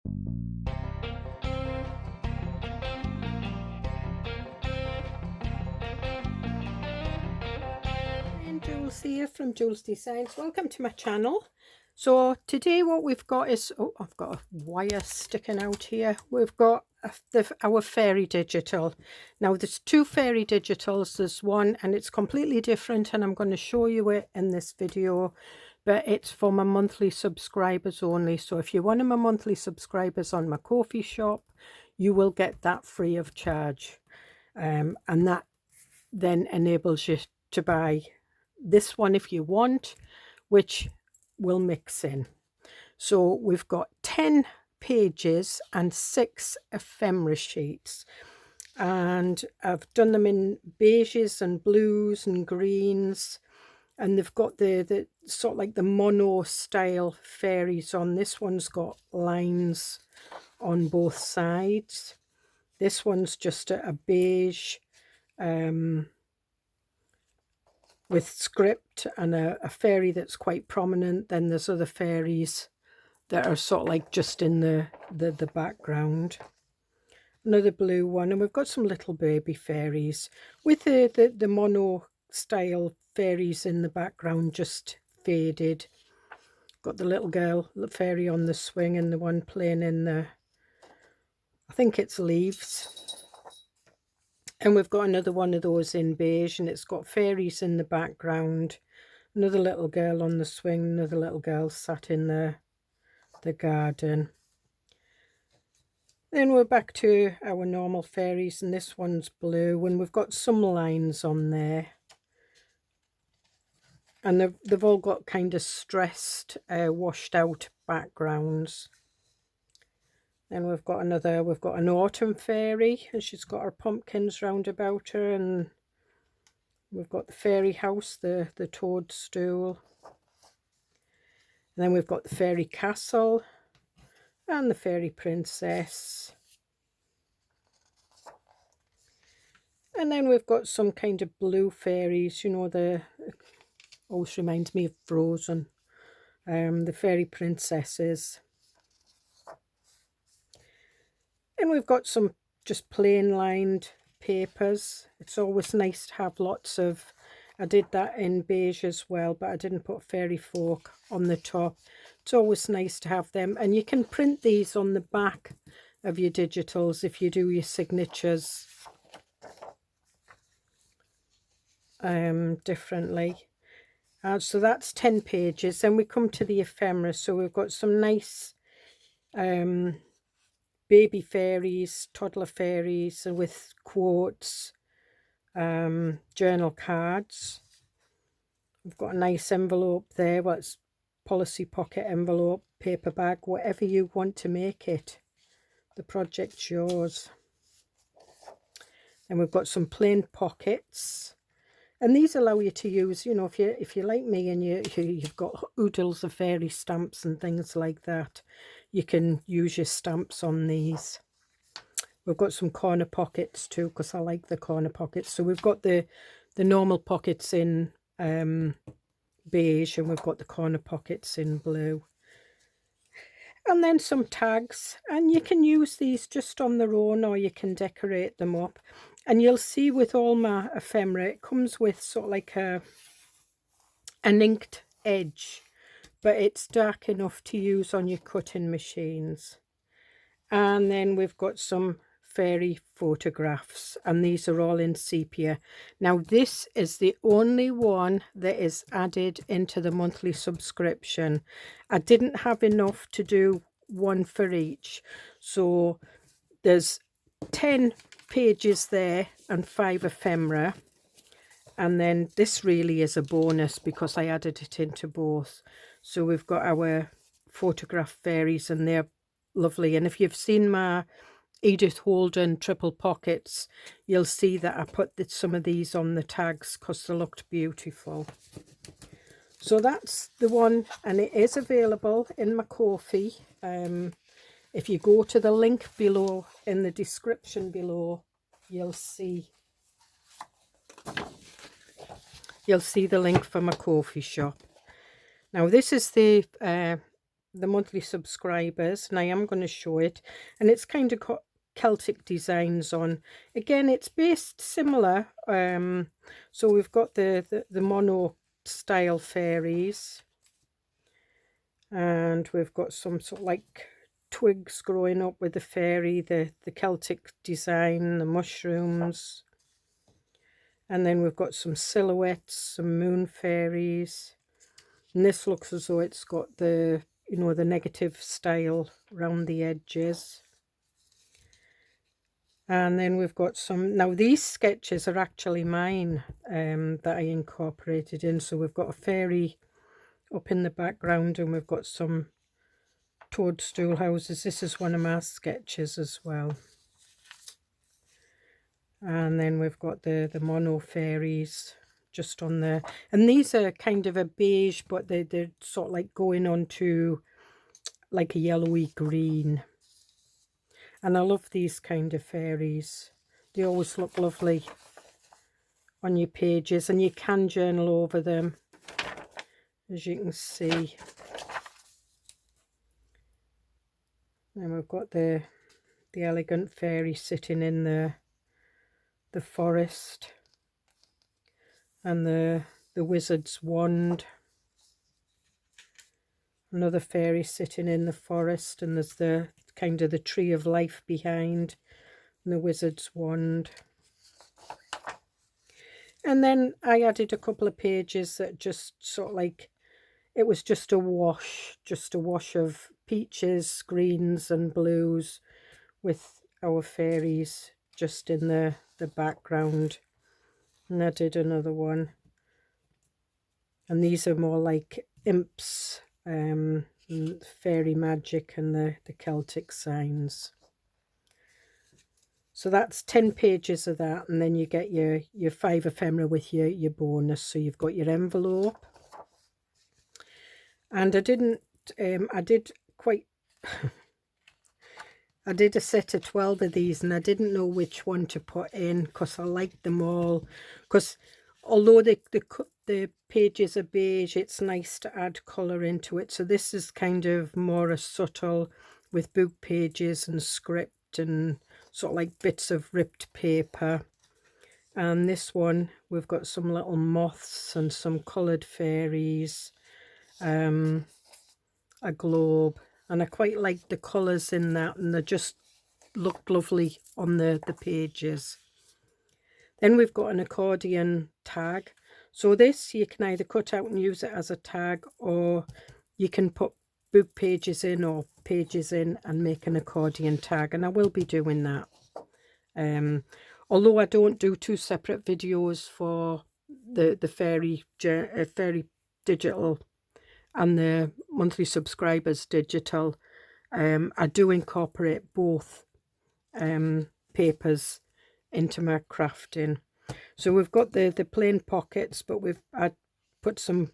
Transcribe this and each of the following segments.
Jules here from Joolsedesigns. Welcome to my channel. So today what we've got is, oh, I've got a wire sticking out here. We've got our Faerie digital. Now there's two Faerie digitals. There's one and it's completely different and I'm going to show you it in this video, but it's for my monthly subscribers only. So if you're one of my monthly subscribers on my Ko-fi shop, you will get that free of charge, and that then enables you to buy this one if you want, which will mix in. So we've got 10 pages and 6 ephemera sheets, and I've done them in beiges and blues and greens, and they've got the sort of like the mono style fairies on. This one's got lines on both sides. This one's just a beige with script and a fairy that's quite prominent. Then there's other fairies that are sort of like just in the background. Another blue one, and we've got some little baby fairies with the mono style fairies in the background, just faded. Got the little girl, the fairy on the swing, and the one playing in the, I think it's leaves. And we've got another one of those in beige, and it's got fairies in the background. Another little girl on the swing, another little girl sat in the garden. Then we're back to our normal fairies, and this one's blue, and we've got some lines on there. And they've all got kind of stressed, washed out backgrounds. Then we've got an autumn fairy, and she's got her pumpkins round about her, and we've got the fairy house, the toadstool. And then we've got the fairy castle and the fairy princess. And then we've got some kind of blue fairies, you know, always reminds me of Frozen, the fairy princesses. And we've got some just plain lined papers. It's always nice to have lots of, I did that in beige as well, but I didn't put fairy folk on the top. It's always nice to have them, and you can print these on the back of your digitals if you do your signatures differently. So that's 10 pages. Then we come to the ephemera. So we've got some nice baby fairies, toddler fairies with quotes, journal cards. We've got a nice envelope there. Well, it's policy pocket envelope, paper bag, whatever you want to make it. The project's yours. And we've got some plain pockets. And these allow you to use, you know, if you're like me and you've got oodles of fairy stamps and things like that, you can use your stamps on these. We've got some corner pockets too, because I like the corner pockets. So we've got the normal pockets in beige, and we've got the corner pockets in blue. And then some tags, and you can use these just on their own, or you can decorate them up. And you'll see with all my ephemera, it comes with sort of like an inked edge, but it's dark enough to use on your cutting machines. And then we've got some fairy photographs, and these are all in sepia. Now this is the only one that is added into the monthly subscription. I didn't have enough to do one for each, so there's 10 pages there and 5 ephemera, and then this really is a bonus because I added it into both. So we've got our photograph fairies, and they're lovely. And if you've seen my Edith Holden triple pockets, you'll see that I put some of these on the tags because they looked beautiful. So that's the one, and it is available in my Ko-fi. If you go to the link below in the description below, you'll see the link for my Ko-fi shop. Now this is the the monthly subscribers, and I am going to show it, and it's kind of got Celtic designs on. Again, it's based similar, so we've got the mono style fairies, and we've got some sort of like twigs growing up with the fairy, the Celtic design, the mushrooms, and then we've got some silhouettes, some moon fairies, and this looks as though it's got the, you know, the negative style around the edges. And then we've got some, now these sketches are actually mine, that I incorporated in. So we've got a fairy up in the background, and we've got some toadstool houses. This is one of my sketches as well. And then we've got the mono fairies just on there, and these are kind of a beige, but they're sort of like going on to like a yellowy green. And I love these kind of fairies. They always look lovely on your pages, and you can journal over them, as you can see. And we've got the elegant fairy sitting in the forest, and the wizard's wand. Another fairy sitting in the forest, and there's the kind of the tree of life behind, and the wizard's wand. And then I added a couple of pages that just sort of like, it was just a wash of peaches, greens and blues, with our fairies just in the background. And I did another one, and these are more like imps, fairy magic, and the Celtic signs. So that's 10 pages of that, and then you get your 5 ephemera with your bonus. So you've got your envelope, and I did quite I did a set of 12 of these, and I didn't know which one to put in because I liked them all. Because although the pages are beige, it's nice to add colour into it. So this is kind of more a subtle, with book pages and script and sort of like bits of ripped paper. And this one, we've got some little moths and some coloured fairies, a globe. And I quite like the colours in that, and they just looked lovely on the pages. Then we've got an accordion tag. So this you can either cut out and use it as a tag, or you can put book pages in or pages in and make an accordion tag, and I will be doing that. Although I don't do 2 separate videos for the fairy digital and the monthly subscribers digital, I do incorporate both papers into my crafting. So we've got the plain pockets, but I put some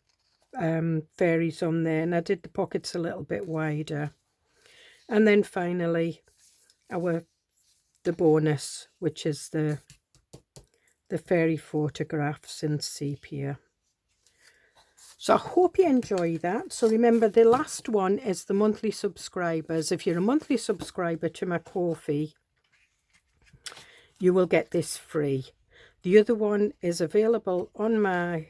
fairies on there, and I did the pockets a little bit wider. And then finally the bonus, which is the fairy photographs in sepia. So I hope you enjoy that. So remember, the last one is the monthly subscribers. If you're a monthly subscriber to my Ko-fi, you will get this free. The other one is available on my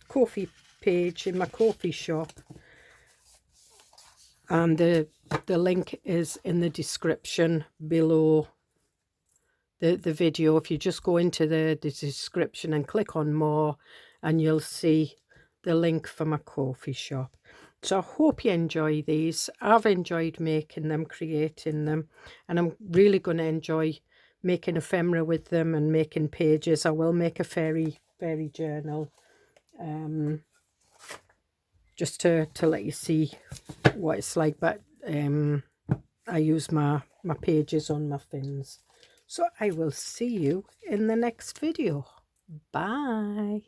Ko-fi page in my Ko-fi shop, and the link is in the description below the video. If you just go into the description and click on more, and you'll see the link for my Ko-fi shop. So I hope you enjoy these. I've enjoyed making them, creating them, and I'm really going to enjoy making ephemera with them and making pages. I will make a fairy journal, just to let you see what it's like. But I use my pages on my fins. So I will see you in the next video. Bye.